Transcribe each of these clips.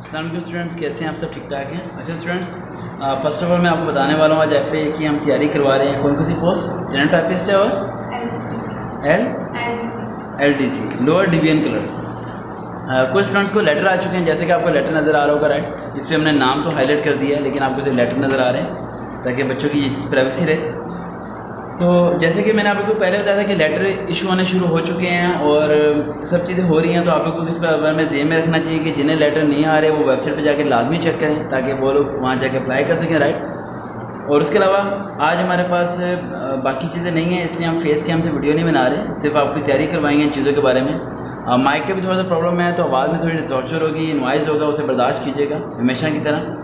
अस्सलाम वालेकुम स्टूडेंट्स, कैसे हैं आप? सब ठीक ठाक हैं? अच्छा स्टूडेंट्स, फर्स्ट ऑफ ऑल मैं आपको बताने वाला हूँ आज एफ की हम तैयारी करवा रहे हैं। कौन कौन सी पोस्ट? स्टैंडर्ड टाइपिस्ट है और L D C lower division clerk. कुछ स्टूडेंट्स को लेटर आ चुके हैं, जैसे कि आपको लेटर नज़र आ रहा होगा, राइट। इस पर हमने नाम तो हाईलाइट कर दिया है, लेकिन आपको सिर्फ लेटर नज़र आ रहे हैं ताकि बच्चों की प्राइवेसी रहे। तो जैसे कि मैंने आप लोग को पहले बताया था कि लेटर इशू होने शुरू हो चुके हैं और सब चीज़ें हो रही हैं, तो आप लोग को इस पर में ज़हन में रखना चाहिए कि जिन्हें लेटर नहीं आ रहे वो वेबसाइट पे जाके लाजमी चेक करें ताकि वो लोग वहाँ जाके अप्लाई कर सकें, राइट। और उसके अलावा आज हमारे पास बाकी चीज़ें नहीं हैं, इसलिए हम फेस कैम से वीडियो नहीं बना रहे, सिर्फ आपकी तैयारी करवाएंगे इन चीज़ों के बारे में। माइक का भी थोड़ा सा प्रॉब्लम है, तो आवाज़ में थोड़ी डिस्टॉर्शन होगी, नॉइज़ होगा, उसे बर्दाश्त कीजिएगा हमेशा की तरह।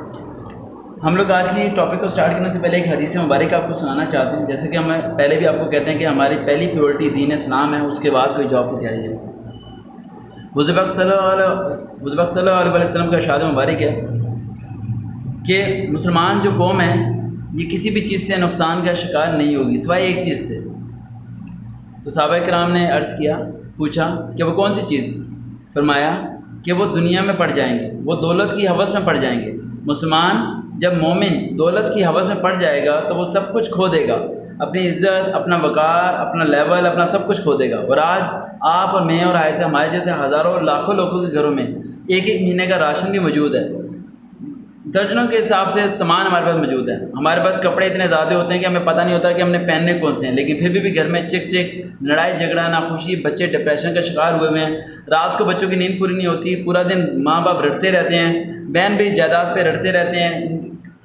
हम लोग आज की टॉपिक को स्टार्ट करने से पहले एक हदीस मुबारक आपको सुनाना चाहते हैं। जैसे कि हम पहले भी आपको कहते हैं कि हमारी पहली प्रायोरिटी दीन इस्लाम है, उसके बाद कोई जॉब की तैयारी है। हुज़ूर पाक सल्लल्लाहु अलैहि वसल्लम का इरशाद मुबारक है कि मुसलमान जो कौम है ये किसी भी चीज़ से नुकसान का शिकार नहीं होगी सिवाय एक चीज़ से। तो सहाबा किराम ने अर्ज़ किया, पूछा कि वो कौन सी चीज़? फरमाया कि वो दुनिया में पड़ जाएंगे, वो दौलत की हवस में पड़ जाएंगे। मुसलमान जब मोमिन दौलत की हवस में पड़ जाएगा तो वो सब कुछ खो देगा, अपनी इज़्ज़त, अपना वक़ार, अपना लेवल, अपना सब कुछ खो देगा। और आज आप और मैं और आए थे, हमारे जैसे हज़ारों और लाखों लोगों के घरों में एक एक महीने का राशन भी मौजूद है, दर्जनों के हिसाब से सामान हमारे पास मौजूद है। हमारे पास कपड़े इतने ज़्यादा होते हैं कि हमें पता नहीं होता कि हमने पहनने कौन से हैं, लेकिन फिर भी घर में चिक चिक, लड़ाई झगड़ा, नाखुशी, बच्चे डिप्रेशन का शिकार हुए हुए हैं। रात को बच्चों की नींद पूरी नहीं होती, पूरा दिन माँ बाप रटते रहते हैं, बहन भी जायदाद पे रटते रहते हैं।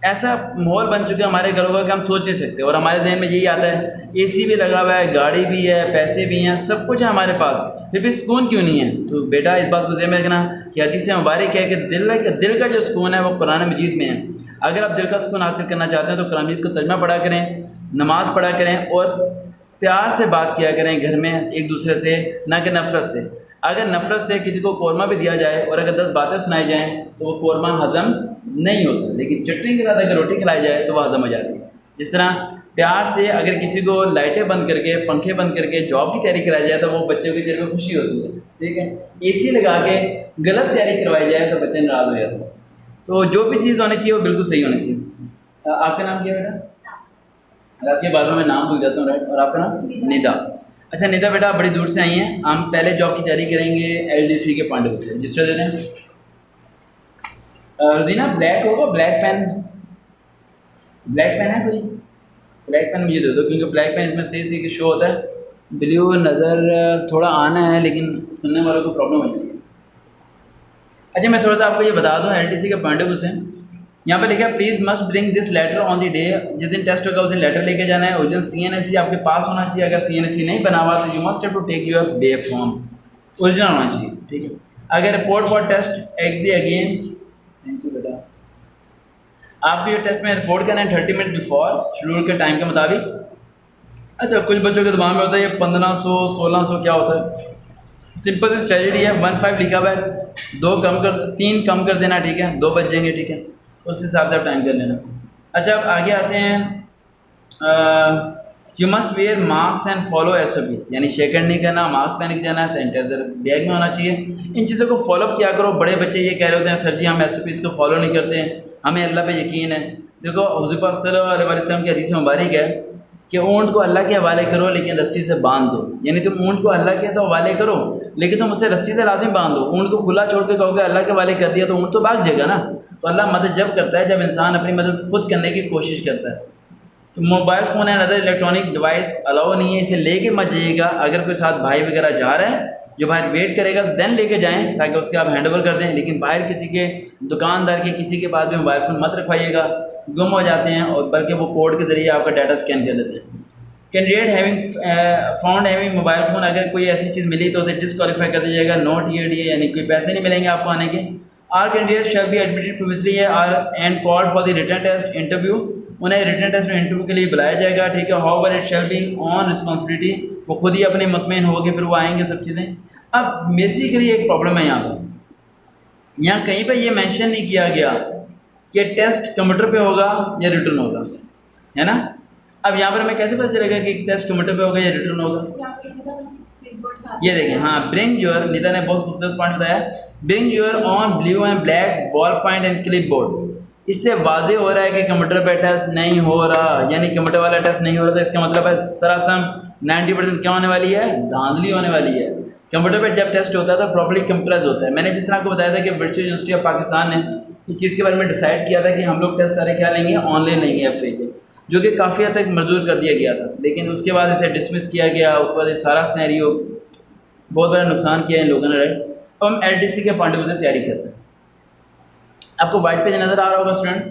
ऐसा माहौल बन चुका है हमारे घरों का कि हम सोच नहीं सकते। और हमारे जहन में यही आता है, एसी भी लगा हुआ है, गाड़ी भी है, पैसे भी हैं, सब कुछ है हमारे पास, फिर भी सुकून क्यों नहीं है? तो बेटा इस बात को जहन में रखना कि हदीस मुबारक है कि दिल का जो सुकून है वो कुरान मजीद में है। अगर आप दिल का सुकून हासिल करना चाहते हैं तो कुरान मजीद का तर्जुमा पढ़ा करें, नमाज़ पढ़ा करें और प्यार से बात किया करें घर में एक दूसरे से, ना कि नफ़रत से। अगर नफ़रत से किसी को कौरमा भी दिया जाए और अगर 10 बातें सुनाई जाएँ तो वो कौरमा हज़म नहीं होता, लेकिन चटनी के साथ अगर रोटी खिलाई जाए तो वह हज़म हो जाती है। जिस तरह प्यार से अगर किसी को लाइटें बंद करके, पंखे बंद करके जॉब की तैयारी कराई जाए तो वो बच्चों के चेहरे में खुशी होती है, ठीक है। एसी लगा के गलत तैयारी करवाई जाए तो बच्चे नाराज़ हो जाते हैं। तो जो भी चीज़ होनी चाहिए वो बिल्कुल सही होनी चाहिए। आपका नाम क्या है बेटा? आपके बाद में नाम भूल जाता हूँ, राइट। और आपका नाम? निदा। अच्छा निदा बेटा, आप बड़ी दूर से आई हैं। हम पहले जॉब की तैयारी करेंगे LDC के पॉइंट ऑफ व्यू से। रजिस्टर दे दें। रोजीना ब्लैक होगा, ब्लैक पेन है कोई? ब्लैक पेन मुझे दे दो, क्योंकि ब्लैक पेन इसमें सही कि शो होता है। ब्लू नज़र थोड़ा आना है लेकिन सुनने वालों को प्रॉब्लम हो जाती है। अच्छा मैं थोड़ा सा आपको ये बता दूं LDC के पॉइंट ऑफ व्यू से। यहाँ पे लिखा है please must bring this later on the day, जिस दिन टेस्ट होगा उस दिन लेटर लेके जाना है। ओरिजिनल CNSE आपके पास होना चाहिए। अगर CNSE नहीं बना हुआ तो you must have to take your B form, original होना चाहिए, ठीक है। अगर report for test agree again, thank you बेटा। आपको ये टेस्ट में रिपोर्ट करना है 30 मिनट बिफोर शेड्यूल के टाइम के मुताबिक। अच्छा कुछ बच्चों के दिमाग में होता है ये 1500 1600 क्या होता है। सिंपल सी स्ट्रेटजी है, 15 लिखा हुआ है, 3 कम कर देना, ठीक है, 2 बच जाएंगे, ठीक है। उस हिसाब से आप टाइम कर लेना। अच्छा अब आगे आते हैं। You must wear mask and follow SOPs, यानी शेकन नहीं करना, मास्क पहन के जाना, सैनिटाइजर बैग में होना चाहिए। इन चीज़ों को फॉलो किया करो। बड़े बच्चे ये कह रहे होते हैं सर जी हम SOPs को फॉलो नहीं करते हैं, हमें अल्लाह पे यकीन है। देखो हुज़ूर पाक सल्लल्लाहु अलैहि वसल्लम की हदीस मुबारक है कि ऊँट को अल्लाह के हवाले करो लेकिन रस्सी से बांध दो। यानी तुम ऊँट को अल्लाह के तो हवाले करो लेकिन तुम उसे रस्सी से लाजमी बांध दो। ऊँट को खुला छोड़ के कहोगे अल्लाह के हवाले कर दिया तो ऊँट तो भाग जाएगा ना। तो अल्लाह मदद जब करता है जब इंसान अपनी मदद खुद करने की कोशिश करता है। तो mobile phone and other electronic device allow नहीं है, इसे लेके मत जाइएगा। अगर कोई साथ भाई वगैरह जा रहा है जो बाहर वेट करेगा तो देन लेके जाएं ताकि उसके आप हैंड ओवर कर दें। लेकिन बाहर किसी के दुकानदार के किसी के पास भी मोबाइल फ़ोन मत रखवाइएगा, गुम हो जाते हैं और बल्कि वो कोड के ज़रिए आपका डाटा स्कैन कर देते हैं। कैंडिडेट हैविंग मोबाइल फ़ोन, अगर कोई ऐसी चीज़ मिली तो उसे डिसक्वालीफाई कर दीजिएगा, नॉट EADA, यानी कोई पैसे नहीं मिलेंगे आपको आने के। Are candidate shall be admitted previously and called for the written test interview, उन्हें रिटन टेस्ट में इंटरव्यू के लिए बुलाया जाएगा, ठीक है। However it shall be on responsibility, वो खुद ही अपने मुतमईन होकर फिर वो आएंगे सब चीज़ें। अब बेसिकली एक प्रॉब्लम है यहाँ कहीं पर ये मेंशन नहीं किया गया कि टेस्ट कंप्यूटर पे होगा या रिटर्न होगा, है ना। अब यहाँ पर हमें कैसे पता चलेगा कि टेस्ट कंप्यूटर पे होगा या रिटर्न होगा? ये देखें, हाँ, ब्रिंग योर, निदा ने बहुत खूबसूरत पॉइंट बताया, bring your on blue and black ball point and clip board. इससे वाजे हो रहा है कि कंप्यूटर पे टेस्ट नहीं हो रहा, यानी कंप्यूटर वाला टेस्ट नहीं हो रहा, तो इसका मतलब है सरासर 90% क्या होने वाली है, धांधली होने वाली है। कंप्यूटर पे जब टेस्ट होता है तो प्रॉपर्ली कंप्यूटराइज होता है। मैंने जिस तरह आपको बताया था कि ब्रिटिश यूनिवर्सिटी ऑफ पाकिस्तान ने इस चीज़ के बारे में डिसाइड किया था कि हम लोग टेस्ट सारे क्या लेंगे, ऑनलाइन लेंगे FA के, जो कि काफ़ी हद तक मंजूर कर दिया गया था, लेकिन उसके बाद इसे डिसमिस किया गया। उसके बाद ये सारा सिनेरियो बहुत बड़ा नुकसान किया इन लोगों ने, राइट। अब हम LDC के पॉइंट ऑफ व्यू से तैयारी करते हैं। आपको वाइट पेज नज़र आ रहा होगा स्टूडेंट्स,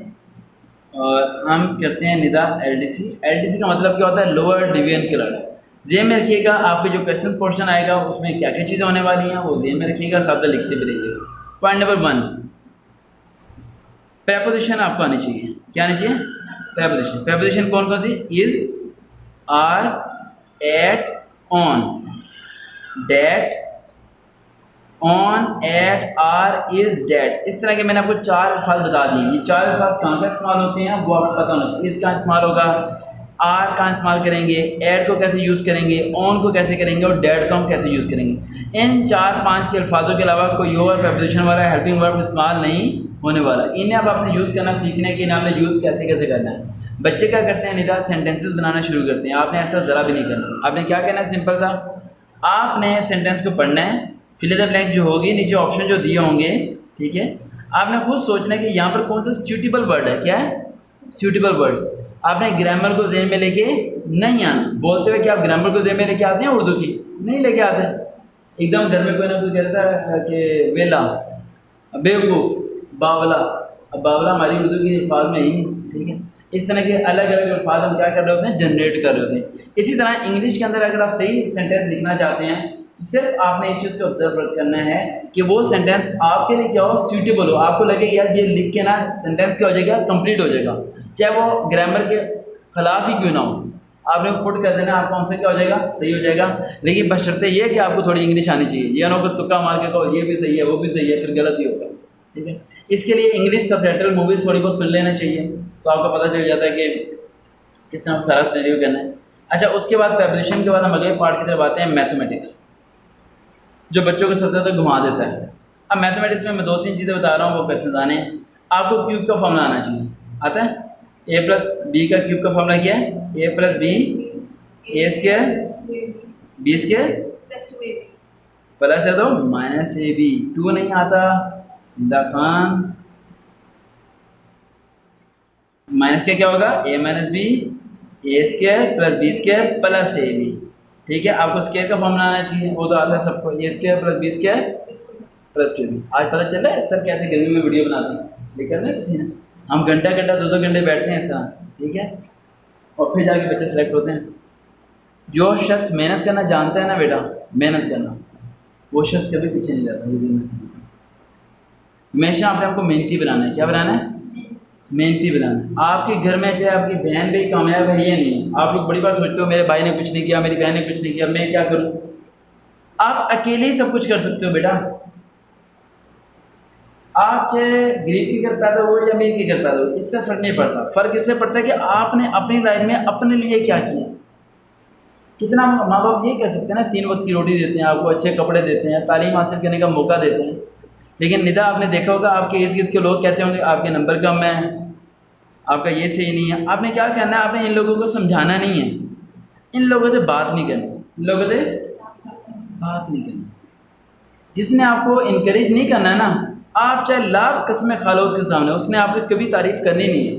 और हम करते हैं निदा LDC। LDC का मतलब क्या होता है, लोअर डिवीजन क्लर्क। जेब में रखिएगा, आपके जो क्वेश्चन पोर्शन आएगा उसमें क्या क्या चीज़ें होने वाली हैं वो जेब में रखिएगा, साथ लिखते भी रहिएगा। पॉइंट नंबर 1, प्रेपोजिशन आपको आनी चाहिए। क्या आनी चाहिए, प्रेपोजिशन। प्रेपोजिशन कौन कौन सी, is, are, at, on, that, on, at, are, is, that. इस तरह के मैंने आपको 4 अल्फाज बता दिए। ये 4 अल्फाज कहाँ का इस्तेमाल होते हैं वो आपको पता होना चाहिए। इस का इस्तेमाल होगा, आर का इस्तेमाल करेंगे, एट को कैसे यूज़ करेंगे, ऑन को कैसे करेंगे, और डेट को हम कैसे यूज़ करेंगे। इन 4-5 के अल्फाजों के अलावा कोई और प्रेपोजिशन वाला हेल्पिंग वर्ब इस्तेमाल नहीं होने वाला। इन्हें अब आपने यूज़ करना सीखना है कि इन्हें आपने यूज़ कैसे कैसे करना है। बच्चे क्या करते हैं, निदा सेंटेंसेस बनाना शुरू करते हैं। आपने ऐसा ज़रा भी नहीं करना। आपने क्या करना है, सिंपल सा, आपने सेंटेंस को पढ़ना है, फिल द ब्लैंक जो होगी, नीचे ऑप्शन जो दिए होंगे, ठीक है, आपने खुद सोचना है कि यहाँ पर कौन सा सूटेबल वर्ड है। क्या है, सूटेबल वर्ड्स। आपने ग्रामर को ज़हन में लेके नहीं आना। बोलते हुए कि आप ग्रामर को ज़हन में लेके आते हैं उर्दू की, नहीं लेके आते। एकदम घर में कोई ना कोई कहता है कि वेला, बेवकूफ़, बावला। अब बावला हमारी उर्दू की अल्फाज में ही नहीं, ठीक है। इस तरह के अलग अलग अल्फाज हम क्या कर रहे होते हैं, जनरेट कर रहे होते हैं। इसी तरह इंग्लिश के अंदर अगर आप सही सेंटेंस लिखना चाहते हैं तो सिर्फ आपने एक चीज़ को ऑब्जर्व करना है कि वो सेंटेंस आपके लिए क्या हो, सूटेबल हो। आपको लगे यार ये लिख के ना सेंटेंस क्या हो जाएगा, कंप्लीट हो जाएगा, चाहे वो ग्रामर के खिलाफ ही क्यों ना हो। आपने पुट कर देना, आपका आंसर क्या हो जाएगा, सही हो जाएगा। लेकिन बशर्ते ये कि आपको थोड़ी इंग्लिश आनी चाहिए। ये ना हो कि तुक्का मार के कहो ये भी सही है वो भी सही है, फिर गलत ही होगा, ठीक है। इसके लिए इंग्लिश सबटाइटल मूवीज़ थोड़ी बहुत सुन लेना चाहिए, तो आपको पता चल जाता है कि किस तरह सारा सिनेरियो करना है। अच्छा, उसके बाद प्रेपोजिशन के बाद हम अगले पार्ट की तरफ आते हैं, मैथमेटिक्स, जो बच्चों को सबसे ज़्यादा घुमा देता है। अब मैथमेटिक्स में मैं 2-3 चीज़ें बता रहा हूँ, वो क्वेश्चन आने। आपको क्यूब का फॉर्मूला आना चाहिए, आता है। a+b का क्यूब का फॉर्मूला क्या है, a+b a² b² प्लस है तो -ab। 2 नहीं आता निदा खान, माइनस क्या होगा, a - b a² + b² + ab, ठीक है। आपको स्क्वायर का फॉर्मूला आना चाहिए, वो तो आता है सबको, a² + b² + 2b। आज पता चल रहा है सर कैसे गर्मी में वीडियो बनाते हैं, लेकर ना किसी ने, हम घंटा 2-2 घंटे बैठते हैं इस तरह, ठीक है, और फिर जाके बच्चे सेलेक्ट होते हैं। जो शख्स मेहनत करना जानता है ना बेटा, मेहनत करना, वो शख्स कभी पीछे नहीं जाता। हमेशा आपने आपको मेहनती बनाना है। क्या बनाना है, मेहनती बनाना है। आपके घर में चाहे आपकी बहन भी कामयाब है या नहीं, आप लोग बड़ी बार सोचते हो मेरे भाई ने कुछ नहीं किया, मेरी बहन ने कुछ नहीं किया, मैं क्या करूं। आप अकेले ही सब कुछ कर सकते हो बेटा। आप चाहे गरीब की घर पैदा हो या अमीर की घर पैदा हो, इससे फर्क नहीं पड़ता। फर्क इससे पड़ता है कि आपने अपनी लाइफ में अपने लिए क्या किया। कितना माँ बाप ये कह सकते हैं ना, 3 वक्त की रोटी देते हैं आपको, अच्छे कपड़े देते हैं, तालीम हासिल करने का मौका देते हैं, लेकिन निदा आपने देखा होगा आपके इर्द गिर्द के लोग कहते होंगे आपके नंबर कम है, आपका ये सही नहीं है। आपने क्या करना है, आपने इन लोगों को समझाना नहीं है, इन लोगों से बात नहीं करनी, इन लोगों से बात नहीं करनी। जिसने आपको इनकरेज नहीं करना है ना, आप चाहे लाख कस्में खा लो उसके सामने, उसने आपकी कभी तारीफ करनी नहीं है।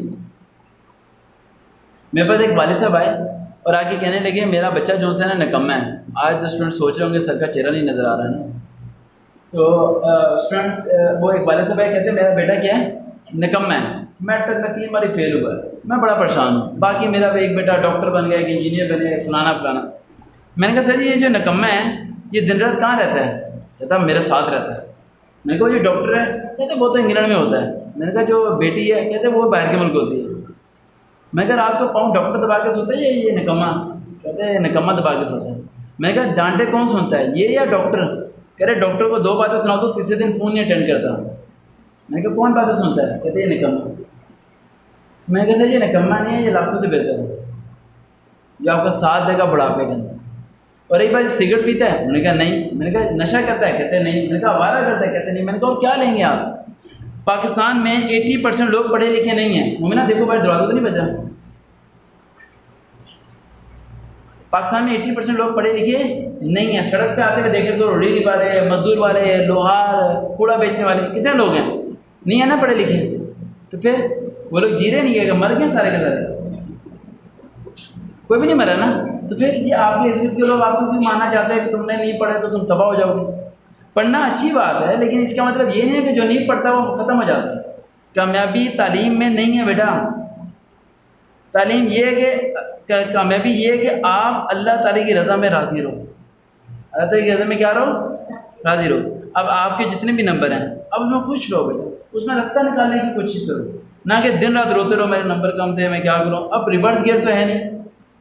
मेरे पास एक वालिद साहब आए और आके कहने लगे मेरा बच्चा जो है ना निकम्मा है। आज जो स्टूडेंट सोच रहे होंगे सर का चेहरा नहीं नज़र आ रहा है, तो स्टूडेंट्स वो एक वालिद साहब आए, कहते हैं मेरा बेटा क्या है, निकम्मा है, मैट्रिक में 3 बार फेल हुआ है, मैं बड़ा परेशान हूँ। बाकी मेरा एक बेटा डॉक्टर बन गया, कि इंजीनियर बन गया, फलाना फलाना। मैंने कहा सर ये जो निकम्मा है ये दिन रात कहाँ रहता है। कहता मेरे साथ रहता है। मैंने कहा जो डॉक्टर है, कहते वो तो इंग्लैंड में होता है। मैंने कहा जो बेटी है, कहते वो बाहर के मुल्क होती है। मैं कहा रात को पाँव डॉक्टर दबा के सोता है ये निकम्मा, कहते निकम्मा दबा के सोता है। मैंने कहा डांटे कौन सुनता है, ये या डॉक्टर। कह रहे डॉक्टर को 2 बातें सुनाओ तो तीसरे दिन फ़ोन नहीं अटेंड करता। मैंने कहा कौन बातें सुनता है, कहते ये निकम्मा। मैंने कहा सर ये निकम्मा नहीं है, ये लाखों से बेहतर है, जो आपका साथ देगा बुढ़ापे के अंदर। और एक बार सिगरेट पीता है? उन्होंने कहा नहीं। मैंने कहा नशा करता है? कहते नहीं। मैंने कहा आवारा करता है? कहते नहीं। मैंने कहा और क्या लेंगे आप? पाकिस्तान में 80% लोग पढ़े लिखे नहीं हैं। मुमिना देखो भाई, दरवाजा तो नहीं बजा। पाकिस्तान में 80% लोग पढ़े लिखे नहीं हैं। सड़क पे आते हुए देखें तो रेहड़ी वाले, मजदूर वाले, लोहार, कूड़ा बेचने वाले, कितने लोग हैं? नहीं है ना पढ़े लिखे। तो फिर वो लोग जी रहे नहीं है, मर गए सारे के सारे? कोई भी नहीं मरा ना। तो फिर ये आपके हिस्से के लोग आपको क्यों मानना चाहते हैं कि तुमने नहीं पढ़ा तो तुम तबाह हो जाओगे? पढ़ना अच्छी बात है, लेकिन इसका मतलब ये नहीं है कि जो नहीं पढ़ता वो ख़त्म हो जाता है। कामयाबी तालीम में नहीं है बेटा। तालीम ये है कि कामयाबी ये है कि आप अल्लाह ताला की रज़ा में राज़ी रहो। अल्लाह ताला की रज़ा में क्या रहो? राज़ी रहो। अब आपके जितने भी नंबर हैं, अब उसमें खुश रहो बेटा, उसमें रास्ता निकालने की कोशिश करो, ना कि दिन रात रोते रहो मेरे नंबर कम थे, मैं क्या करूँ। अब रिवर्स गियर तो है नहीं,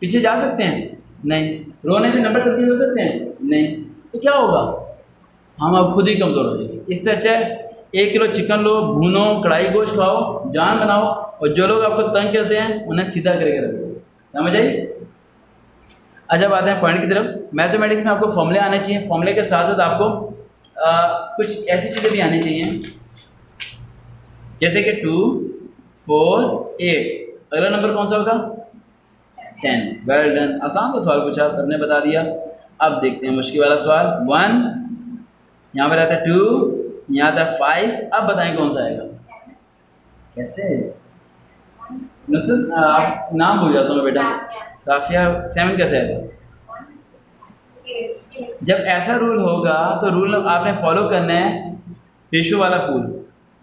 पीछे जा सकते हैं? नहीं। रोने से नंबर तब्दील हो सकते हैं? नहीं। तो क्या होगा? हम अब खुद ही कमज़ोर हो जाएंगे। इससे अच्छा है 1 किलो चिकन लो, भूनो, कढ़ाई गोश्त खाओ, जान बनाओ, और जो लोग आपको तंग करते हैं उन्हें सीधा करके रखो। समझ आई? अच्छा, बात है पॉइंट की तरफ। मैथमेटिक्स में आपको फॉर्मूले आने चाहिए। फॉर्मूले के साथ साथ आपको कुछ ऐसी चीज़ें भी आनी चाहिए जैसे कि 2, 4, 8। अगला नंबर कौन सा होगा? 10। Well done. आसान सा सवाल पूछा, सबने बता दिया। अब देखते हैं मुश्किल वाला सवाल। 1, यहाँ पर आता है 2, यहाँ आता है 5। अब बताएं कौन सा आएगा? कैसे नुसरत, आप नाम भूल जाता हूँ बेटा। काफिया 7 कैसे आएगा? जब ऐसा रूल होगा तो रूल आपने फॉलो करना है, रेशो वाला फूल,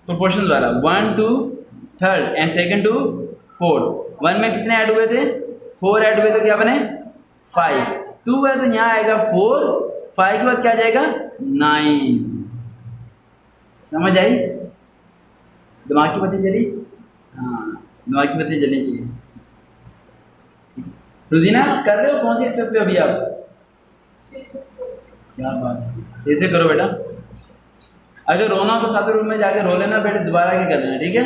प्रोपोर्शन वाला। 1 to 3rd and 2nd to 4th। 1 में कितने ऐड हुए थे? 4 ऐड हुए, तो क्या बने? 5। 2 है तो यहाँ आएगा 4, 5 के बाद क्या जाएगा? 9। समझ आई? दिमाग की बत्ती जली? हाँ, दिमाग की बत्ती जलनी चाहिए। रुजीना कर रहे हो? कौन सी एक्सरसाइज पे अभी आप? क्या बात है, सही से करो बेटा। अगर रोना हो तो सातवें रूम में जाके रो लेना बेटा, दोबारा के कर लेना, ठीक है?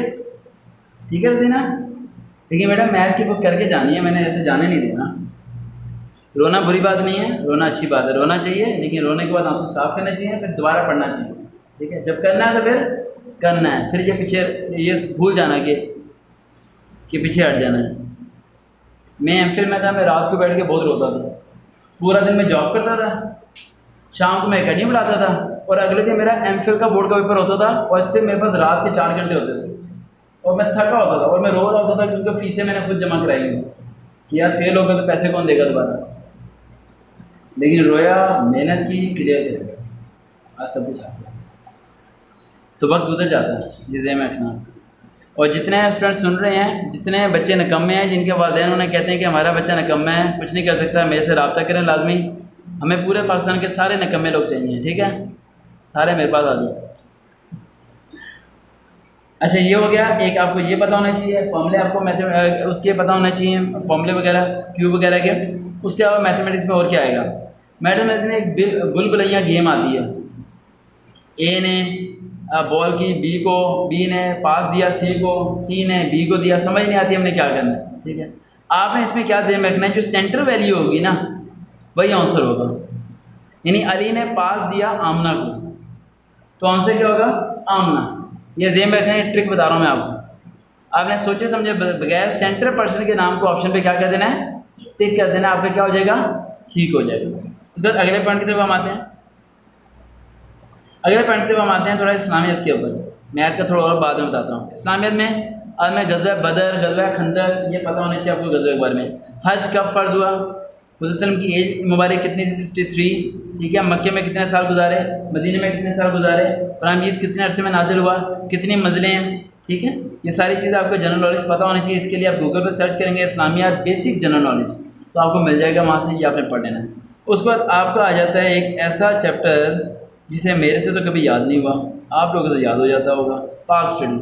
ठीक है रुजीना? ठीक है बेटा, मैथ की बुक करके जानी है, मैंने ऐसे जाने नहीं देना। रोना बुरी बात नहीं है, रोना अच्छी बात है, रोना चाहिए, लेकिन रोने के बाद आंसू साफ करना चाहिए, फिर दोबारा पढ़ना चाहिए। ठीक है? जब करना है तो फिर करना है, फिर ये पीछे ये भूल जाना कि पीछे हट जाना है। मैं एमफिल में था, मैं रात को बैठ के बहुत रोता था। पूरा दिन मैं जॉब करता था, शाम को मैं एकेडमी बुलाता था, और अगले दिन मेरा एमफिल का बोर्ड का पेपर होता था, और इससे मेरे पास रात के 4 घंटे होते थे, और मैं थका होता था, और मैं रो रहा होता था क्योंकि फीसें मैंने खुद जमा कराई थी कि यार फेल हो गए तो पैसे कौन देगा दोबारा। लेकिन रोया, मेहनत की, क्लियर कर, आज सब कुछ हासिल। तो वक्त गुजर जाता है, ये ज़हन में रखना। और जितने स्टूडेंट सुन रहे हैं, जितने बच्चे निकम्मे हैं, जिनके वालिदैन उन्हें कहते हैं कि हमारा बच्चा निकम्मा है, कुछ नहीं कर सकता, मेरे से रब्ता करें लाजमी। हमें पूरे पाकिस्तान के सारे निकम्मे लोग चाहिए, ठीक है? सारे मेरे पास आ जाओ। अच्छा, ये हो गया। एक आपको ये पता होना चाहिए, फॉर्मूले आपको उसके पता होना चाहिए, फॉर्मूले वगैरह, क्यूब वगैरह के। उसके अलावा मैथमेटिक्स में और क्या आएगा? मैथमेटिक्स में एक बुलबुलैया गेम आती है। ए ने बॉल की बी ने पास दिया सी को, सी ने बी को दिया, समझ नहीं आती हमने क्या करना है। ठीक है? आपने इसमें क्या ध्यान रखना है, जो सेंटर वैल्यू होगी ना वही आंसर होगा। यानी अली ने पास दिया आमना को, तो आंसर क्या होगा? आमना। ये ध्यान रखना है, ट्रिक बता रहा हूँ मैं आपको। आपने सोचे समझे बगैर सेंटर पर्सन के नाम को ऑप्शन पे क्या कर देना है? टिक कर देना। आपका क्या हो जाएगा? ठीक हो जाएगा। तो अगले पॉइंट की तरफ हम आते हैं। अगले पॉइंट की तरफ हम आते हैं थोड़ा इस्लामियत के ऊपर। मैथ का थोड़ा और बाद में बताता हूँ। इस्लामियत में आज मैं गज़वा बदर, गज़वा खंदक, ये पता होना चाहिए आपको गज़वे के बारे में। हज कब फ़र्ज़ हुआ? हुज़ूर की एज मुबारक कितनी थी? 63। ठीक है? मक्के में कितने साल गुजारे? मदीने में कितने साल गुजारे? कुरान मजीद कितने अरसे में नाज़िल हुआ? कितनी मंजिलें हैं? ठीक है? ये सारी चीज़ें आपको जनरल नॉलेज पता होनी चाहिए। इसके लिए आप गूगल पर सर्च करेंगे इस्लामियात बेसिक जनरल नॉलेज, तो आपको मिल जाएगा वहाँ से, ये आपने पढ़ लेना है। उसके बाद आपको आ जाता है एक ऐसा चैप्टर जिसे मेरे से तो कभी याद नहीं हुआ, आप लोगों से याद हो जाता होगा। पाक स्टडी,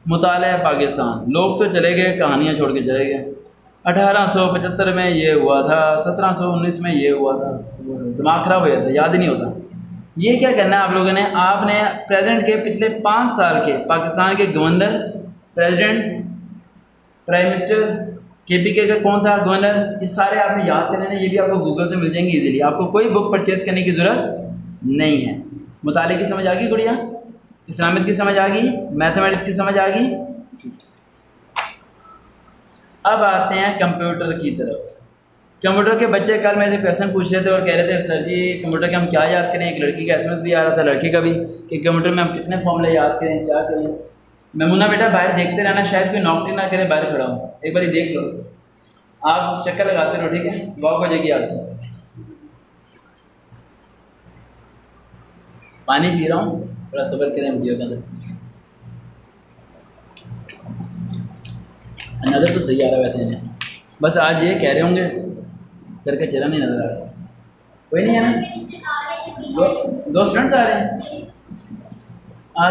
मुताला पाकिस्तान। लोग तो चले गए, कहानियाँ छोड़ के चले गए। 1875 में ये हुआ था, 1719 में ये हुआ था, दिमाग ख़राब हो जाता है, याद ही नहीं होता। ये क्या करना है आप लोगों ने? आपने प्रेजेंट के पिछले 5 साल के पाकिस्तान के governor, president, prime minister, KPK का कौन था गवर्नर, ये सारे आपने याद करने हैं, ये भी आपको गूगल से मिल जाएंगे इजीली, आपको कोई बुक परचेज करने की ज़रूरत नहीं है। मुताले की समझ आ गई गुड़िया, इस्लामिक की समझ आ गई, मैथमेटिक्स की समझ आ गई। अब आते हैं कंप्यूटर की तरफ। कंप्यूटर के बच्चे कल मेरे से क्वेश्चन पूछ रहे थे और कह रहे थे सर जी कंप्यूटर के हम क्या याद करें, एक लड़की का SMS भी आ रहा था, लड़के का भी, कि कंप्यूटर में हम कितने फॉर्मूले याद करें, क्या करें। मेमुना बेटा बाहर देखते रहना, शायद कोई नौकरी ना करे, बाहर खड़ा हूँ, एक बार देख लो, आप चक्कर लगाते रहो, ठीक है, वॉक हो जाएगी आपको। पानी पी रहा हूँ, थोड़ा सब्र करें वीडियो के अंदर। नज़र तो सही आ रहा है वैसे इन्हें, बस आज ये कह रहे होंगे सर का चेहरा नहीं नजर आ रहा, कोई नहीं है ना, दो स्टूडेंट्स आ रहे हैं।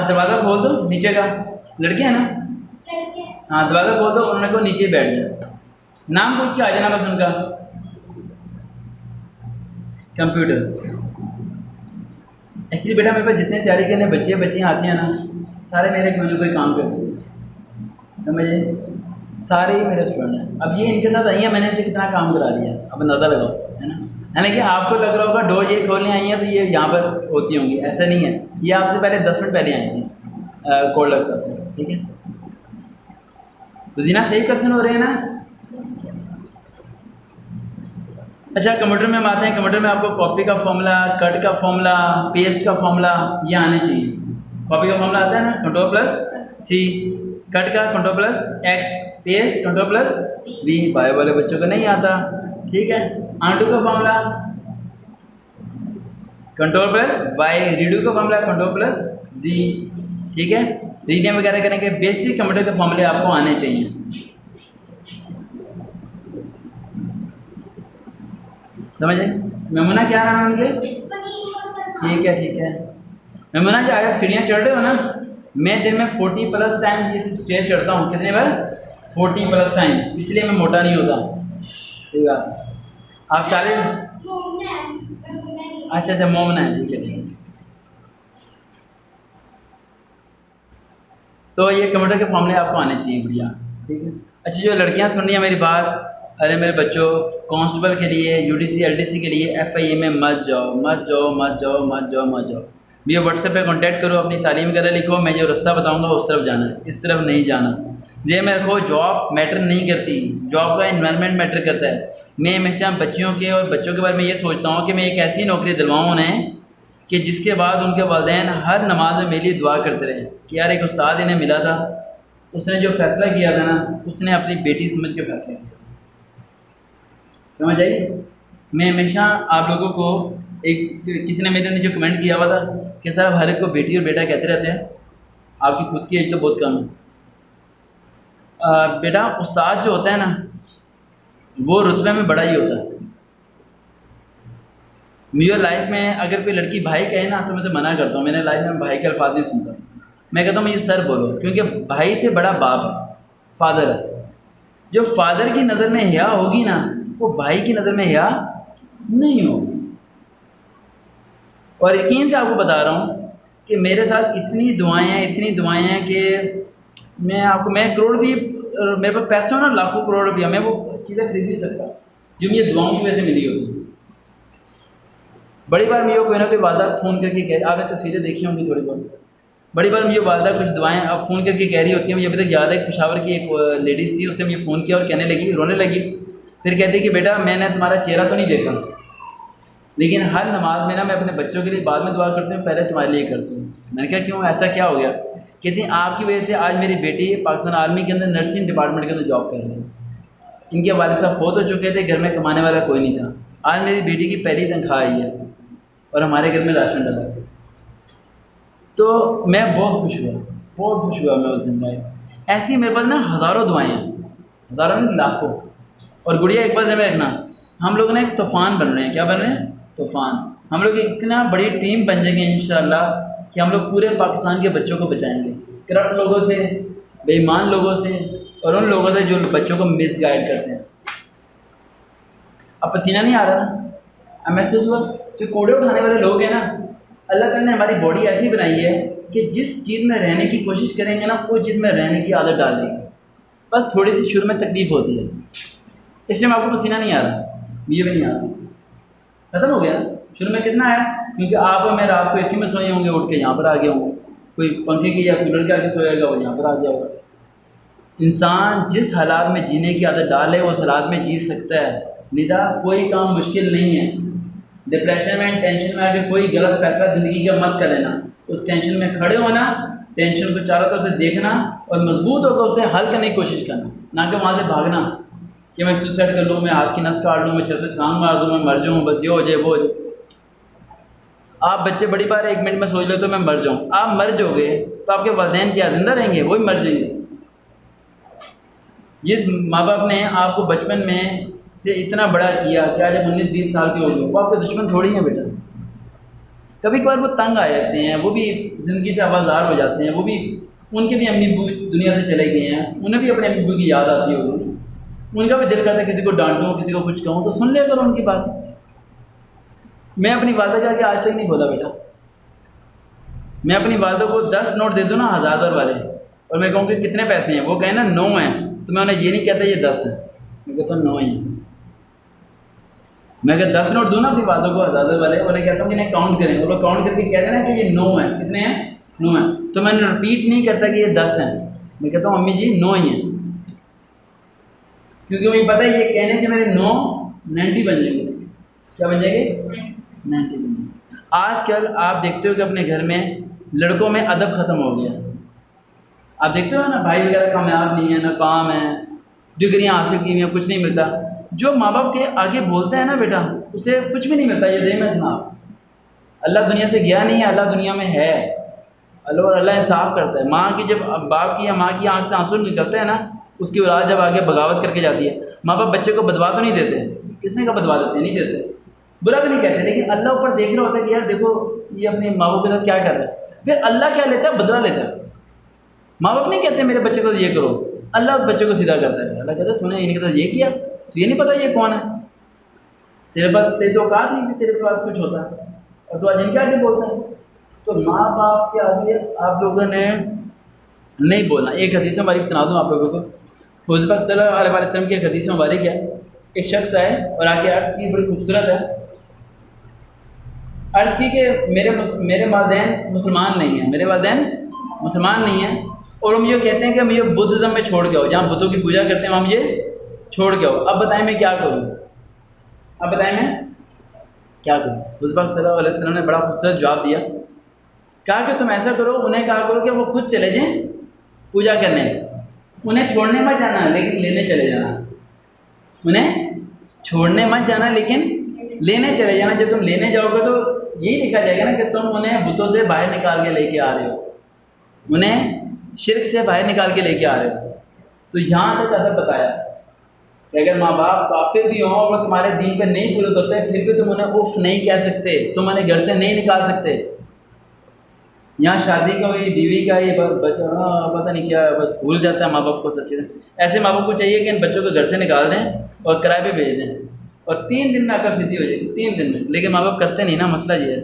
दरवाज़ा खोल दो नीचे का, लड़के हैं ना, हाँ दरवाज़ा खोल दो, उन्होंने को नीचे बैठ जाए, नाम पूछ के आ जाना बस उनका। कंप्यूटर एक्चुअली बेटा मेरे पास जितने तैयारी करने बच्चियाँ आती हैं ना, सारे मेरे कोई ना कोई काम करते हैं, समझे, सारे ही मेरे स्टूडेंट हैं। अब ये इनके साथ आई हैं, मैंने इनसे कितना काम करा दिया, अब अंदाज़ा लगाओ, है ना। यानी कि आपको लग रहा होगा डोर ये खोलने आई हैं तो ये यहाँ पर होती होंगी, ऐसा नहीं है, ये आपसे पहले 10 मिनट पहले आई थी कोड लगता से, ठीक है। तो जीना सही क्वेश्चन हो रहे हैं ना। अच्छा कंप्यूटर में हम आते हैं, कंप्यूटर में आपको कॉपी का फॉर्मूला, कट का फॉर्मूला, पेस्ट का फॉर्मूला ये आने चाहिए। कॉपी का फॉर्मूला आता है ना, Ctrl+C, कट का Ctrl+X, पेस्ट Ctrl+V, बायो वाले बच्चों को नहीं आता, ठीक है। आंडू का फॉर्मूला Ctrl+Y, रीडू का फॉर्मूला Ctrl+Z, ठीक है। रीनेम वगैरह करेंगे, बेसिक कंप्यूटर के फॉर्मूले आपको आने चाहिए। समझे। मेमुना क्या नाम है उनके, ठीक है ठीक है। मेमुना जो आप सीढ़ियाँ चढ़ रहे हो ना, मैं दिन में 40+ टाइम ये स्टेज चढ़ता हूँ, कितने बार, 40+ टाइम, इसलिए मैं मोटा नहीं होता, सही बात। आप 40, अच्छा मोमना है, ठीक है ठीक है। तो ये कंप्यूटर के फॉर्मूले आपको आने चाहिए बढ़िया, ठीक है। अच्छा जो लड़कियां सुन रही हैं मेरी बात, अरे मेरे बच्चों कांस्टेबल के लिए, UDC LDC के लिए FIA में मत जाओ मत जाओ मत जाओ मत जाओ मत जाओ। भैया व्हाट्सएप पे कांटेक्ट करो, अपनी तालीम वगैरह लिखो, मैं जो रास्ता बताऊंगा उस तरफ जाना है, इस तरफ नहीं जाना। ये मेरे को जॉब मैटर नहीं करती, जॉब का इन्वायरमेंट मैटर करता है। मैं हमेशा बच्चियों के और बच्चों के बारे में ये सोचता हूँ कि मैं एक ऐसी नौकरी दिलवाऊँ उन्हें कि जिसके बाद उनके वालिदैन हर नमाज में मेरे लिए दुआ करते रहे कि यार एक उस्ताद इन्हें मिला था, उसने जो फैसला किया था ना, उसने अपनी बेटी समझ के फैसला किया, समझ आई। मैं हमेशा आप लोगों को एक, किसी ने मेरे नीचे कमेंट किया हुआ था कि सर हर एक को बेटी और बेटा कहते रहते हैं, आपकी खुद की एज तो बहुत कम है। बेटा उस्ताद जो होता है ना, वो रुतबे में बड़ा ही होता है। मेरी लाइफ में अगर कोई लड़की भाई कहे ना तो मैं तो मना करता हूँ, मैंने लाइफ में भाई के अल्फाज नहीं सुनता, मैं कहता हूँ मुझे सर बोलो, क्योंकि भाई से बड़ा बाप है, फादर है। जो फादर की नज़र में हया होगी ना, वो भाई की नज़र में हया नहीं होगी। और यकीन से आपको बता रहा हूँ कि मेरे साथ इतनी दुआएं हैं कि मैं करोड़ भी, मेरे पास पैसे हो ना लाखों करोड़ रुपया, मैं वो चीज़ें खरीद नहीं सकता जो मुझे दुआओं की वजह से मिली होती। बड़ी बार मुझे कोई ना कोई वालदा फ़ोन करके कह, आपने तस्वीरें देखी होंगी थोड़ी बहुत, बड़ी बार मुझे वालदा कुछ दुआएं अब फ़ोन करके कह रही होती हैं। मुझे अभी तक याद है पेशावर की एक लेडीज़ थी, उसने मुझे फ़ोन किया और कहने लगी, रोने लगी, फिर कहती कि बेटा मैंने तुम्हारा चेहरा तो नहीं देखा, लेकिन हर नमाज में ना मैं अपने बच्चों के लिए बाद में दुआ करती हूँ, पहले तुम्हारे लिए करती हूँ। मैंने कहा क्यों, ऐसा क्या हो गया। कहती आपकी वजह से आज मेरी बेटी पाकिस्तान आर्मी के अंदर नर्सिंग डिपार्टमेंट के अंदर जॉब कर रही है। इनके वालिद साहब फोत हो चुके थे, घर में कमाने वाला कोई नहीं था, आज मेरी बेटी की पहली तनख्वाह आई है और हमारे घर में राशन डाला। तो मैं बहुत खुश हुआ मैं उस दिन भाई। ऐसी मेरे पास ना हज़ारों दुआएं हैं, हज़ारों नहीं लाखों। और गुड़िया एक बात है रखना, हम लोग ना एक तूफ़ान बन रहे हैं। क्या बन रहे हैं, तूफ़ान। हम लोग इतना बड़ी टीम बन जाएंगे इंशाल्लाह कि हम लोग पूरे पाकिस्तान के बच्चों को बचाएंगे करप्ट लोगों से, बेईमान लोगों से, और उन लोगों से जो बच्चों को मिसगाइड करते हैं। अब पसीना नहीं आ रहा ना, अब महसूस हुआ। जो कूड़े उठाने वाले लोग हैं ना, अल्लाह ताला ने हमारी बॉडी ऐसी बनाई है कि जिस चीज़ में रहने की कोशिश करेंगे ना, उस चीज़ में रहने की आदत डाल देंगे। बस थोड़ी सी शुरू में तकलीफ होती है, इसलिए मैं आपको पसीना नहीं आ रहा, मुझे भी नहीं आ रहा, खत्म हो गया। शुरू में कितना आया, क्योंकि आप और मैं रात को एसी में सोए होंगे, उठ के यहाँ पर आ गए होंगे, कोई पंखे की या कूलर के आगे सोएगा, वो यहाँ पर आ गया होगा। इंसान जिस हालात में जीने की आदत डाले उस हालात में जी सकता है, निदा कोई काम मुश्किल नहीं है। डिप्रेशन में, टेंशन में आके कोई गलत फैसला ज़िंदगी का मत कर लेना, उस टेंशन में खड़े होना, टेंशन को चारों तरफ से देखना और मजबूत होकर उसे हल करने की कोशिश करना, ना कि वहाँ से भागना कि मैं सुसाइड कर लूँ, मैं हाथ की नस काट लूँ, मैं छत से छलांग मार दूँ, मैं मर जाऊँ, बस ये हो जाए वो हो जाए। आप बच्चे बड़ी बार 1 मिनट में सोच लो तो मैं मर जाऊँ, आप मर जाओगे तो आपके वालिदैन क्या जिंदा रहेंगे? वो ही मर जाएंगे। जिस माँ बाप ने आपको बचपन में से इतना बड़ा किया कि आज 19-20 साल के हो गए, वो आपके दुश्मन थोड़ी हैं बेटा। कभी कभार वो तंग आ जाते हैं, वो भी ज़िंदगी से आवाज़ार हो जाते हैं, वो भी, उनके भी अम्मी अब्बू दुनिया से चले गए हैं, उन्हें भी अपने अम्मी अब्बू की याद आती होगी, उनका भी दिल करता है किसी को डांटूँ, किसी को कुछ कहूँ, तो सुन लिया करो उनकी बात। मैं अपनी वालदा के आगे आज तक नहीं बोला बेटा। मैं अपनी वालदा को 10 नोट दे दूँ ना 1000 वाले, और मैं कहूँ कि कितने पैसे हैं, वो कहे ना 9 हैं, तो मैं उन्हें ये नहीं कहता ये 10 है, मैं कहता हूँ 9 ही है। मैं अगर 10 नोट दूँ ना अपनी वालदा को 1000 वाले, उन्हें कहता हूँ कि इन्हें काउंट करें, वो काउंट करके कह देना कि ये 9 है, कितने हैं? 9 है। तो मैंने रिपीट नहीं करता कि ये 10 हैं, मैं कहता हूँ अम्मी जी 9 ही हैं, क्योंकि मुझे पता है ये कहने से मेरे 9 90 बन जाएंगे। क्या बन जाएंगे? 90 बन जाएंगे। आजकल आप देखते हो कि अपने घर में लड़कों में अदब ख़त्म हो गया। आप देखते हो ना, भाई वगैरह कामयाब नहीं है, ना काम है, डिग्रियाँ हासिल की हुई हैं, कुछ नहीं मिलता। जो माँ बाप के आगे बोलता है ना बेटा, उसे कुछ भी नहीं मिलता, ये दे में ना। अल्लाह दुनिया से गया नहीं है, अल्लाह दुनिया में है। अल्लाह इंसाफ करता है। माँ की जब बाप की या माँ की आंख से आंसू निकलते हैं ना, उसकी औलाद जब आगे बगावत करके जाती है, माँ बाप बच्चे को बदवा तो नहीं देते, किसने का बदवा देते? नहीं देते, बुरा भी नहीं कहते, लेकिन अल्लाह ऊपर देख रहा होता है कि यार देखो ये अपने माँ बाप के साथ क्या कर रहा है। फिर अल्लाह क्या लेता है? बदला लेता है। माँ बाप नहीं कहते मेरे बच्चे को ये करो, अल्लाह उस बच्चे को सीधा करता है। अल्लाह कहता है तूने इनके साथ ये किया, तो ये नहीं पता ये कौन है, तेरे पास तेरी तो औकात नहीं थी, तेरे पास कुछ होता है, और तो आज इनके आगे बोलता है। तो माँ बाप के आगे आप लोगों ने नहीं बोलना। एक हदीस मुबारक सुना दूँ आप लोगों को। हुज़ूर पाक सल्लल्लाहु अलैहि वसल्लम की एक हदीस मुबारक है। एक शख्स आए और आके अर्ज़ की, बड़ी खूबसूरत है, अर्ज़ की कि मेरे वालिदैन मुसलमान नहीं हैं, मेरे वालिदैन मुसलमान नहीं हैं, और वो मुझे कहते हैं कि मुझे बुद्धिज़्म में छोड़ के आओ, जहाँ बुतों की पूजा करते हैं वहाँ मुझे छोड़ के आओ। अब बताएं मैं क्या करूँ? अब बताएं मैं क्या करूँ? हुज़ूर पाक सल्लल्लाहु अलैहि वसल्लम ने बड़ा खूबसूरत जवाब दिया। कहा कि तुम ऐसा करो, उन्हें कहा करो कि वो खुद चले जाएं पूजा करने, उन्हें छोड़ने मत जाना लेकिन लेने चले जाना, उन्हें छोड़ने मत जाना लेकिन लेने चले जाना। जब तुम लेने जाओगे तो यही लिखा जाएगा ना कि तुम उन्हें बुतों से बाहर निकाल के लेके आ रहे हो, उन्हें शिर्क से बाहर निकाल के लेके आ रहे हो। तो यहाँ तक अदब बताया कि अगर माँ बाप काफिर भी हों और तुम्हारे दीन पर नहीं पूरे होते, फिर भी तुम उन्हें उफ नहीं कह सकते, तुम उन्हें घर से नहीं निकाल सकते। यहाँ शादी का ये बीवी का ये बच्चा पता नहीं क्या बस भूल जाता है माँ बाप को सब चीज़ें। ऐसे माँ बाप को चाहिए कि इन बच्चों को घर से निकाल दें और किराए पे भेज दें, और 3 दिन में आकर सीधी हो जाएगी, 3 दिन में। लेकिन माँ बाप करते नहीं ना, मसला ये है।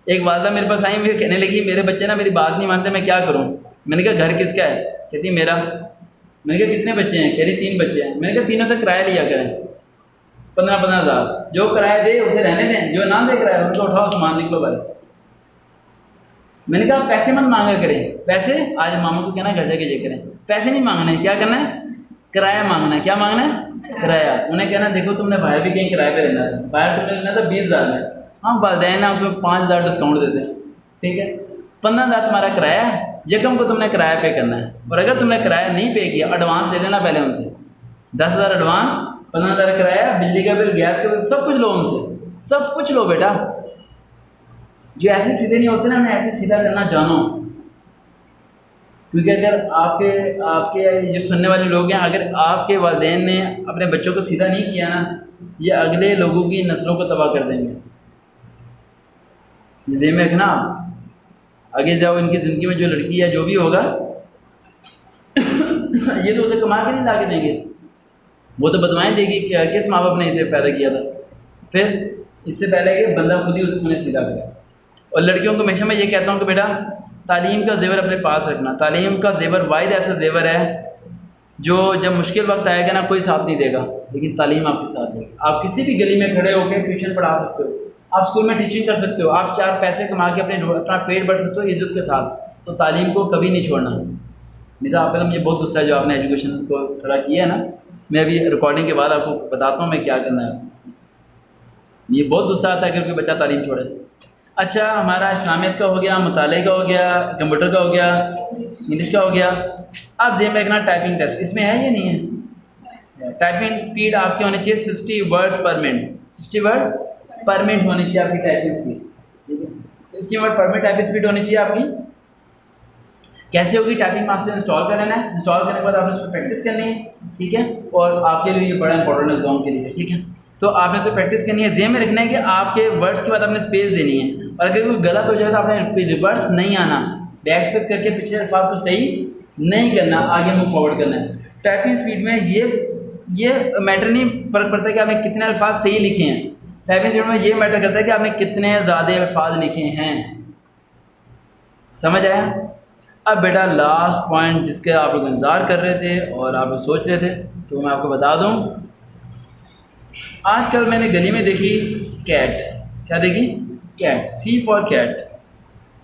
एक वालदा मेरे पास आई, मुझे कहने लगी मेरे बच्चे ना मेरी बात नहीं मानते, मैं क्या करूँ? मैंने कहा घर किसका है? कहती मेरा। मैंने कहा कितने बच्चे हैं? कह रही 3 बच्चे हैं। मैंने कहा तीनों से किराया लिया करें 15-15 हज़ार, जो किराया दे उसे रहने दें, जो ना दे किराया उनको उठाओ सामान निकलो भाई। मैंने कहा पैसे मत मांगा करें, पैसे आज मामा को कहना घर जाके ये करें, पैसे नहीं मांगने, क्या करना है? किराया मांगना है। क्या मांगना है? किराया। उन्हें कहना देखो तुमने बाहर भी कहीं किराए पे रहना है, बाहर तुमने रहना था 20,000 में, हाँ वालिदैन आप तुम्हें 5,000 डिस्काउंट देते हैं, ठीक है 15,000 तुम्हारा किराया है, यकम को तुमने किराया पे करना है। और अगर तुमने किराया नहीं पे किया, एडवांस ले लेना पहले उनसे, 10,000 एडवांस, 15,000 किराया, बिजली का बिल, गैस का बिल, सब कुछ लो उनसे, सब कुछ लो बेटा। जो ऐसे सीधे नहीं होते ना, उन्हें ऐसे सीधा करना जानो, क्योंकि अगर आपके जो सुनने वाले लोग हैं, अगर आपके वालिदैन ने अपने बच्चों को सीधा नहीं किया ना, ये अगले लोगों की नस्लों को तबाह कर देंगे। ज़हन में रखना, आगे जाओ इनकी ज़िंदगी में जो लड़की या जो भी होगा ये तो उसे कमा के नहीं ला के देंगे, वो तो बदवाएं देगी कि किस माँ बाप ने इसे पैदा किया था। फिर इससे पहले कि बंदा खुद ही उन्हें सीधा करे। और लड़कियों को हमेशा मैं ये कहता हूँ कि बेटा तालीम का जेवर अपने पास रखना। तालीम का जेवर वाहिद ऐसा जेवर है जो जब मुश्किल वक्त आएगा ना कोई साथ नहीं देगा, लेकिन तालीम आपके साथ देगी। आप किसी भी गली में खड़े होकर ट्यूशन पढ़ा सकते हो, आप स्कूल में टीचिंग कर सकते हो, आप 4 पैसे कमा के अपना पेट भर सकते हो इज़्ज़त के साथ। तो तालीम को कभी नहीं छोड़ना। नहीं तो आप मुझे बहुत गुस्सा है जो आपने एजुकेशन को थोड़ा किया है ना, मैं अभी रिकॉर्डिंग के बाद आपको बताता हूँ मैं क्या करना है। ये बहुत गुस्सा आता है कि कोई बच्चा तालीम छोड़े। अच्छा, हमारा इस्लामियत का हो गया, मुताले का हो गया, कंप्यूटर का हो गया, इंग्लिश का हो गया। अब जेब में रखना टाइपिंग टेस्ट, इसमें है ये नहीं है। टाइपिंग स्पीड आपकी होनी चाहिए 60 वर्ड पर मिनट, 60 वर्ड पर मिनट होनी चाहिए आपकी टाइपिंग स्पीड, ठीक है। 60 वर्ड पर मिनट टाइपिंग स्पीड होनी चाहिए आपकी। कैसे होगी? टाइपिंग मास्टर इंस्टॉल कर लेना है, इंस्टॉल करने के बाद आपने उस पर प्रैक्टिस करनी है, ठीक है। और आपके लिए ये बड़ा इंपॉर्टेंट है एग्जाम के लिए, ठीक है। तो आपने उसे प्रैक्टिस करनी है, जेब में रखना है कि आपके वर्ड्स के बाद आपने स्पेस देनी है, और अगर कोई गलत हो जाए तो आपने रिवर्स नहीं आना, बैक स्पेस करके पीछे अल्फाज को सही नहीं करना, आगे मूव फॉरवर्ड करना है। टाइपिंग स्पीड में ये मैटर नहीं फर्क पड़ता है कि आपने कितने अल्फाज सही लिखे हैं, टाइपिंग स्पीड में ये मैटर करता है कि आपने कितने ज़्यादा अल्फाज लिखे हैं। समझ आया? अब बेटा लास्ट पॉइंट जिसके आप लोग इंतज़ार कर रहे थे और आप लोग सोच रहे थे, तो मैं आपको बता दूं, आजकल मैंने गली में देखी कैट। क्या देखी? Cat, C for cat.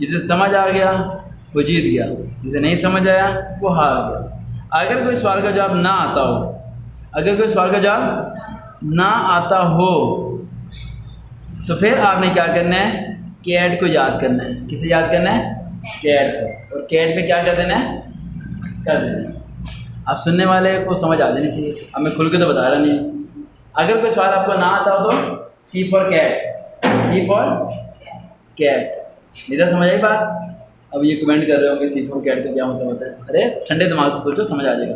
जिसे समझ आ गया वो जीत गया, जिसे नहीं समझ आया वो हार गया। अगर कोई सवाल का जवाब ना आता हो, अगर कोई सवाल का जवाब ना आता हो तो फिर आपने क्या करना है? कैट को याद करना है। किसे याद करना है? कैट को। और कैट पे क्या कर देना है? कर देना है। आप सुनने वाले को समझ आ जानी चाहिए, अब मैं खुल के तो बता रहा नहीं। अगर कोई सवाल आपको ना आता हो तो C for cat, C for cat. नहीं तो समझ आई बात? अब ये कमेंट कर रहे हो कि सी फॉर कैट का क्या मतलब होता है? अरे ठंडे दिमाग से सोचो, समझ आ जाएगा।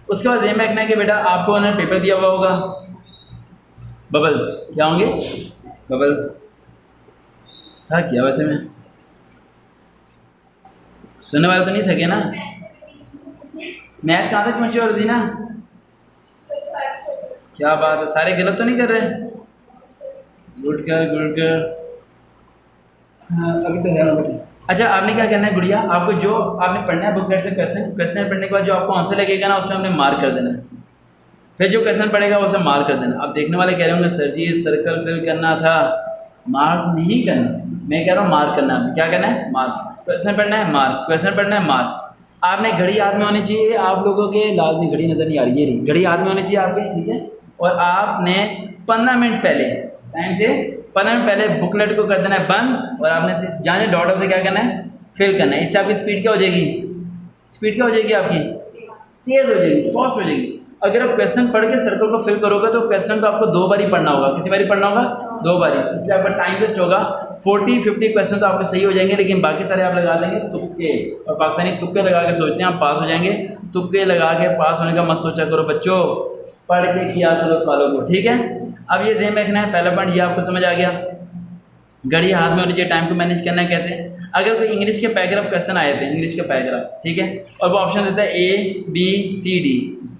उसके बाद ये रखना है कि बेटा आपको उन्होंने पेपर दिया हुआ होगा, बबल्स क्या होंगे? बबल्स था क्या? वैसे में सुनने वाले तो नहीं थके ना? मैथ कहाँ तक पहुँचे और ना? क्या बात है, सारे गलत तो नहीं कर रहे? गुड कर, गुड कर। हाँ अभी तो है ना। अच्छा, आपने क्या करना है गुड़िया, आपको जो आपने पढ़ना है बुकलेट से क्वेश्चन पढ़ने के बाद जो आपको आंसर लगेगा ना उसमें आपने मार्क कर देना है। फिर जो क्वेश्चन पढ़ेगा उसे मार्क कर देना। अब देखने वाले कह रहे होंगे सर जी सर्कल फिल करना था, मार्क नहीं करना। मैं कह रहा हूँ मार्क करना है। क्या करना है? मार्क। क्वेश्चन पढ़ना है, मार्क। क्वेश्चन पढ़ना है, मार्क। आपने घड़ी हाथ में होनी चाहिए आप लोगों के, लाजमी घड़ी नज़र नहीं आ रही, ये रही घड़ी हाथ में होनी चाहिए आपके, ठीक है। और आपने 15 मिनट पहले, टाइम से 15 मिनट पहले बुकलेट को कर देना है बंद, और आपने जाने डॉट से क्या करना है? फिल करना है। इससे आपकी स्पीड क्या हो जाएगी? स्पीड क्या हो जाएगी आपकी? तेज़ हो जाएगी, फास्ट हो जाएगी। अगर आप क्वेश्चन पढ़ के सर्कल को फिल करोगे तो क्वेश्चन तो आपको 2 बार ही पढ़ना होगा। कितनी बारी पढ़ना होगा? 2 बारी। इसलिए आपका टाइम वेस्ट होगा। 40-50 क्वेश्चन तो आपके सही हो जाएंगे, लेकिन बाकी सारे आप लगा देंगे तुक्के। और पाकिस्तानी तुक्के लगा के सोचते हैं आप पास हो जाएंगे। तुक्के लगा के पास होने का मत सोचा करो बच्चों, पढ़ के किया करो सवालों को, ठीक है। अब ये ज़हन में रखना है, पहला पॉइंट ये आपको समझ आ गया। घड़ी हाथ में होनी चाहिए, टाइम को मैनेज करना है कैसे। अगर कोई इंग्लिश के पैराग्राफ क्वेश्चन आए थे, इंग्लिश के पैराग्राफ, ठीक है, और वो ऑप्शन देता है ABCD।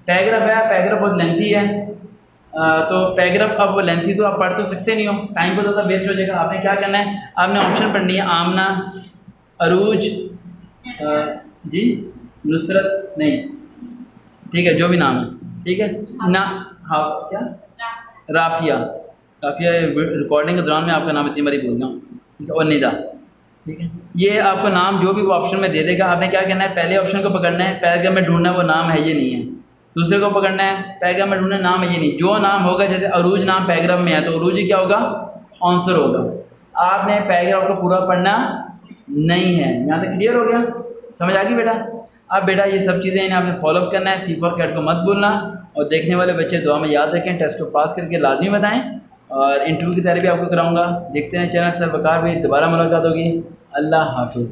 पैराग्राफ है, पैराग्राफ बहुत लेंथी है, तो पैराग्राफ अब वो लेंथी तो आप पढ़ तो सकते नहीं हो, टाइम को ज़्यादा वेस्ट हो जाएगा। आपने क्या करना है? आपने ऑप्शन पढ़नी है आमना, अरूज, जी नुसरत नहीं, ठीक है, जो भी नाम है, ठीक है ना। हाँ क्या? राफिया। राफिया रिकॉर्डिंग के दौरान में आपका नाम इतनी बारी भूल गया, ठीक है। और निदा, ठीक है। ये आपको नाम जो भी वो ऑप्शन में दे देगा, आपने क्या करना है? पहले ऑप्शन को पकड़ना है, पैराग्राफ में ढूंढना है वो नाम है ये नहीं है। दूसरे को पकड़ना है, पैराग्राफ में ढूंढना नाम है ये नहीं। जो नाम होगा, जैसे अरूज नाम पैराग्राफ में है तो अरूज ही क्या होगा? आंसर होगा। आपने पैराग्राफ को पूरा पढ़ना नहीं है। यहाँ तक क्लियर हो गया? समझ आ गई बेटा? अब बेटा ये सब चीज़ें इन्हें आपने फॉलो करना है। सी फॉर कैट को मत भूलना, और देखने वाले बच्चे दुआ में याद रखें, टेस्ट को पास करके लाजमी बताएं। और इंटरव्यू की तैयारी भी आपको कराऊंगा। देखते हैं चैनल सर वकार भी दोबारा मुलाकात होगी। अल्लाह हाफिज़।